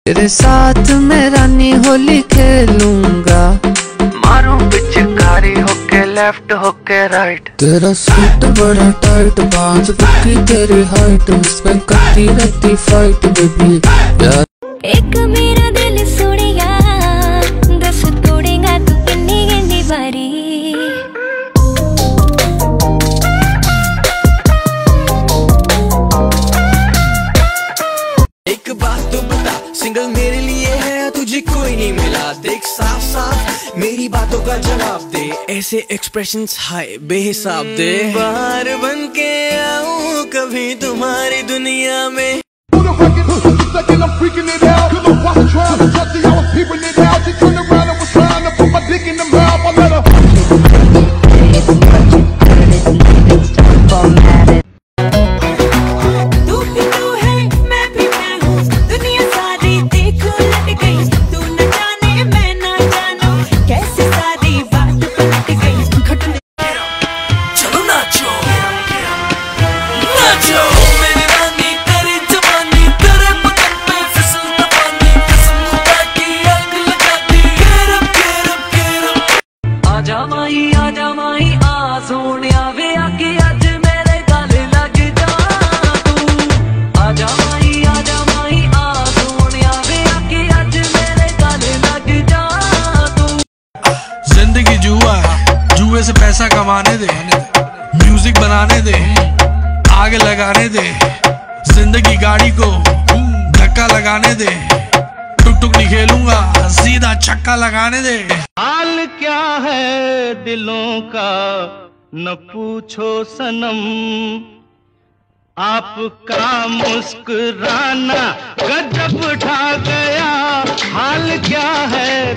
तेरे साथ मैं रानी होली खेलूंगा, मारूं पिचकारी होके लेफ्ट होके राइट। तेरा सूट बड़ा टाइट, बांझ दुखी तेरी हाइट, उसमें करती रहती फाइट बेबी यार। एक मेरा दिल सोड़ेगा, दस तोड़ेगा तू किन्नी किन्नी बारी। एक बात तो बता, सिंगल मेरे लिए है तुझे कोई नहीं मिला। देख साफ साफ मेरी बातों का जवाब दे, ऐसे एक्सप्रेशंस हाय बेहिसाब दे। बाहर बन के आऊं कभी तुम्हारी दुनिया में। आजा माही आ सोनिया वे आके अज मेरे गले लग जा तू। आजा माही आ सोनिया वे आके अज मेरे गले लग जा तू। जिंदगी जुआ है, जुए से पैसा कमाने दे, म्यूजिक बनाने दे, आग लगाने दे। जिंदगी गाड़ी को धक्का लगाने दे, टुक टुक नहीं खेलूंगा, सीधा छक्का लगाने दे। हाल क्या है दिलों का न पूछो सनम, आपका मुस्कुराना गजब ढा गया। हाल क्या है